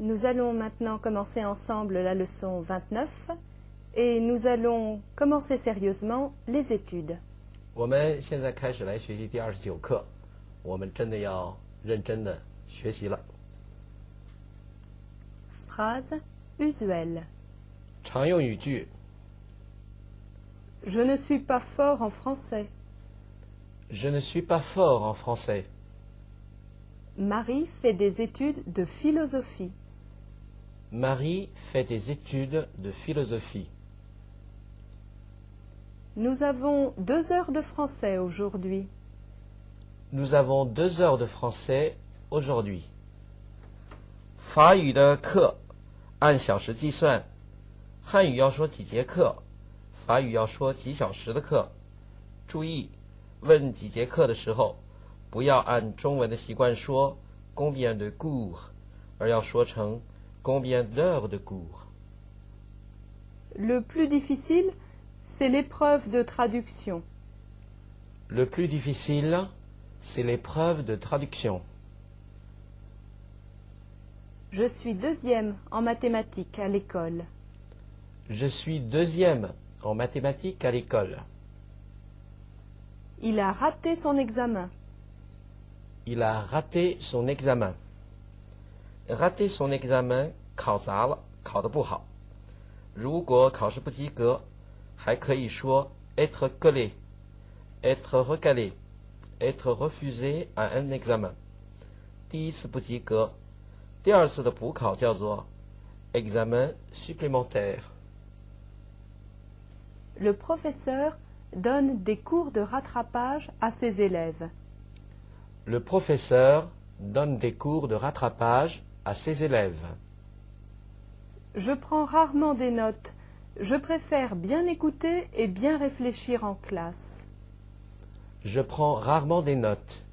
Nous allons maintenant commencer ensemble la leçon 29 et nous allons commencer sérieusement les études. 我们现在开始来学习第29课，我们真的要认真的学习了。 Phrase usuelle. 常用语句 Je ne suis pas fort en français. Je ne suis pas fort en français. Marie fait des études de philosophie. Marie fait des études de philosophie. Nous avons 2 heures de français aujourd'hui. Nous avons 2 heures de français aujourd'hui. 法语的课按小时计算，汉语要说几节课，法语要说几小时的课。注意，问几节课的时候，不要按中文的习惯说 combien de cours， 而要说成 combien d'heures de cours。 Le plus difficile, c'est l'épreuve de traduction. Le plus difficile, c'est l'épreuve de traduction. Je suis 2e en mathématiques à l'école. Je suis 2e en mathématiques à l'école. Il a raté son examen. Il a raté son examen. Raté son examen, 考砸了，考得不好。如果考试不及格，还可以说 être collé, être recalé, être refusé à un examen。第一次不及格，第二次的补考叫做 examen supplémentaire。 Le professeur donne des cours de rattrapage à ses élèves. Le professeur donne des cours de rattrapage à ses élèves. Je prends rarement des notes. Je préfère bien écouter et bien réfléchir en classe. Je prends rarement des notes.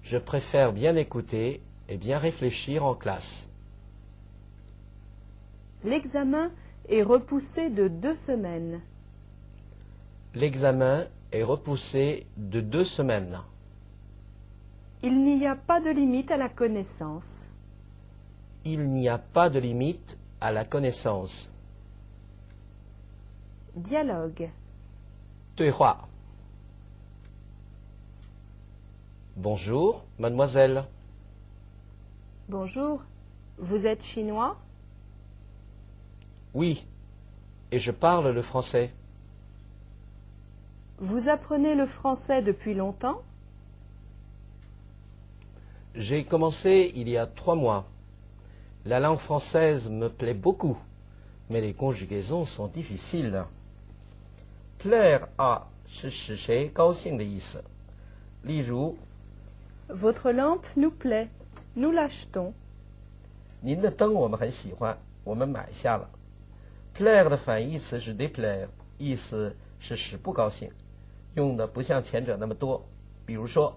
Je préfère bien écouter et bien réfléchir en classe. L'examen est repoussé de 2 semaines. L'examen est repoussé de 2 semaines. Il n'y a pas de limite à la connaissance. Il n'y a pas de limite à la connaissance. Dialogue. 对话 Bonjour, mademoiselle. Bonjour, vous êtes chinois? Oui, et je parle le français. Vous apprenez le français depuis longtemps? J'ai commencé il y a 3 mois. La langue française me plaît beaucoup, mais les conjugaisons sont difficiles. Plaire à 是使谁高兴的意思。例如， Votre lampe nous plaît. Nous l'achetons. 您的灯我们很喜欢，我们买下了。Plaire 的反义词是 déplaire， 意思是使不高兴，用的不像前者那么多。比如说，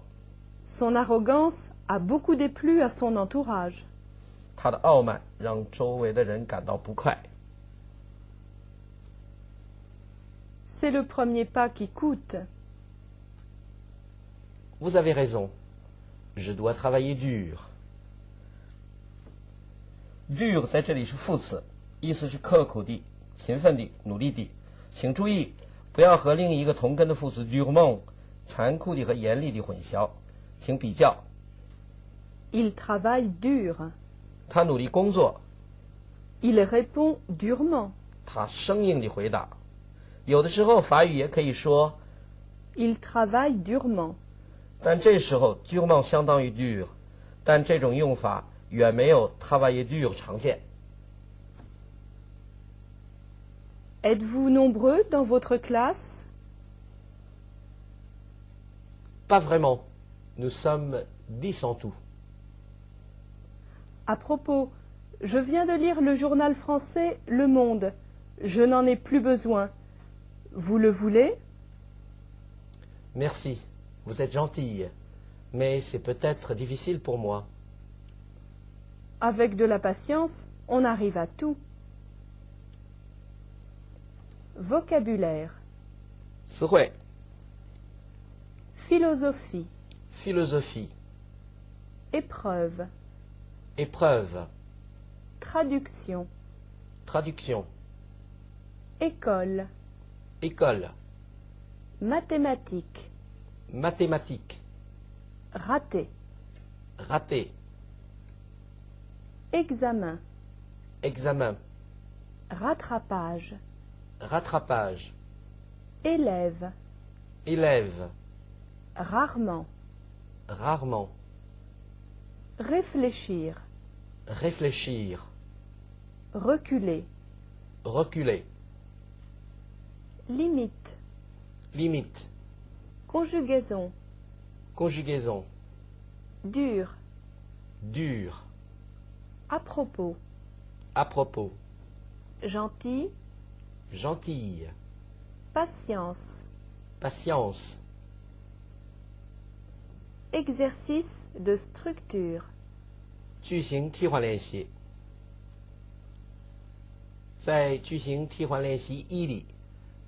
Son arrogance a beaucoup déplu à son entourage. 他的傲慢让周围的人感到不快。 C'est le premier pas qui coûte. Vous avez raison. Je dois travailler dur. Dur 在这里是副词，意思是刻苦地、勤奋地、努力地。请注意，不要和另一个同根的副词 durement 残酷地和严厉地混淆。请比较。 Il travaille dur. 他努力工作， Il répond durement. 他生硬地回答。有的时候法语也可以说， Il travaille durement. 但这时候 durement 相当于 dur， 但这种用法远没有 travailler dur 常见。 Êtes-vous nombreux dans votre classe? Pas vraiment. Nous sommes 10 en tout. À propos, je viens de lire le journal français Le Monde. Je n'en ai plus besoin. Vous le voulez? Merci, vous êtes gentille, mais c'est peut-être difficile pour moi. Avec de la patience, on arrive à tout. Vocabulaire. 词汇 Philosophie. philosophie, Épreuve. épreuve, Traduction. Traduction. École. École. Mathématiques. Mathématiques. Raté. Raté. Examen. Examen. Rattrapage. Rattrapage. Élève. Élève. Rarement. Rarement. Réfléchir. Réfléchir. Reculer. Reculer. Limite. Limite. Conjugaison. Conjugaison. Dur. Dur. À propos. À propos. Gentil. Gentille. Patience. Patience. Exercice de structure. 句型替换练习。在句型替换练习一里，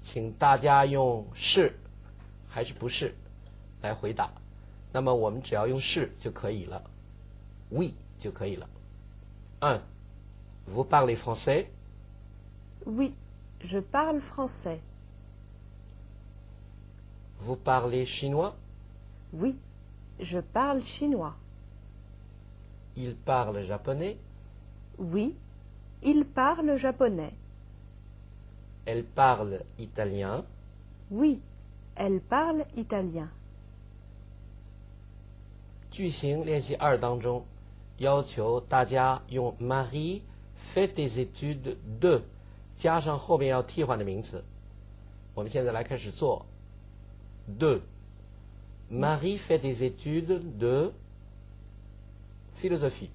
请大家用是还是不是来回答。那么我们只要用是就可以了 ，oui 就可以了。1. Vous parlez français? Oui, je parle français. Vous parlez chinois? Oui, je parle chinois. Il parle japonais? Oui, il parle japonais. Elle parle italien? Oui, elle parle italien. 句型练习2当中，要求大家用 Marie fait des études de 加上后边要替换的名词。我们现在来开始做 de。Marie fait des études de philosophie.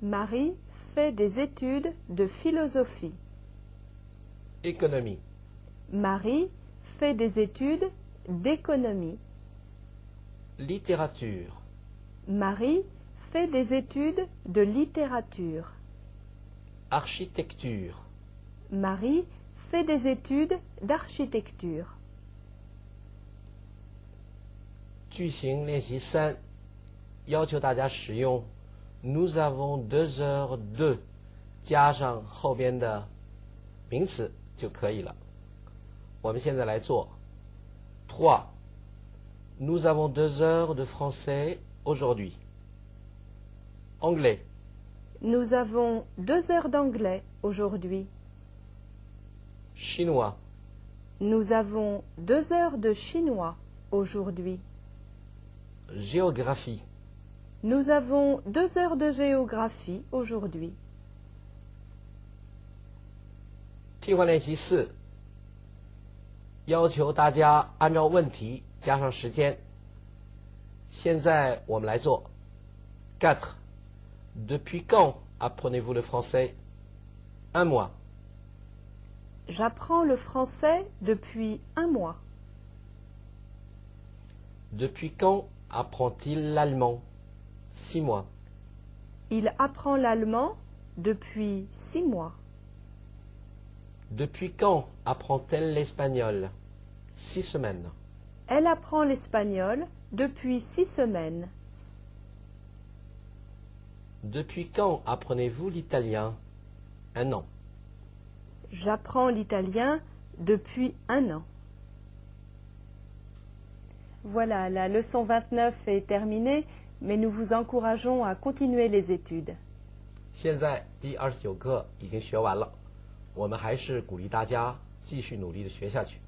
Marie fait des études de philosophie. Économie. Marie fait des études d'économie. Littérature. Marie fait des études de littérature. Architecture. Marie fait des études d'architecture. 句型练习3，要求大家使用 Nous avons 2 heures de 加上后边的名词就可以了。我们现在来做 3. Nous avons 2 heures de français aujourd'hui. Anglais. Nous avons 2 heures d'anglais aujourd'hui. Chinois. Nous avons 2 heures de chinois aujourd'hui. Géographie. Nous avons 2 heures de géographie aujourd'hui. 替换练习4，要求大家按照问题加上时间。现在我们来做 4. Depuis quand apprenez-vous le français? 1 mois. J'apprends le français depuis 1 mois. Depuis quand apprend-il l'allemand? 6 mois. Il apprend l'allemand depuis 6 mois. Depuis quand apprend-elle l'espagnol? 6 semaines. Elle apprend l'espagnol depuis 6 semaines. Depuis quand apprenez-vous l'italien? 1 an. J'apprends l'italien depuis 1 an. Voilà, la leçon 29 est terminée, mais nous vous encourageons à continuer les études. 现在第29课已经学完了，我们还是鼓励大家继续努力的学下去。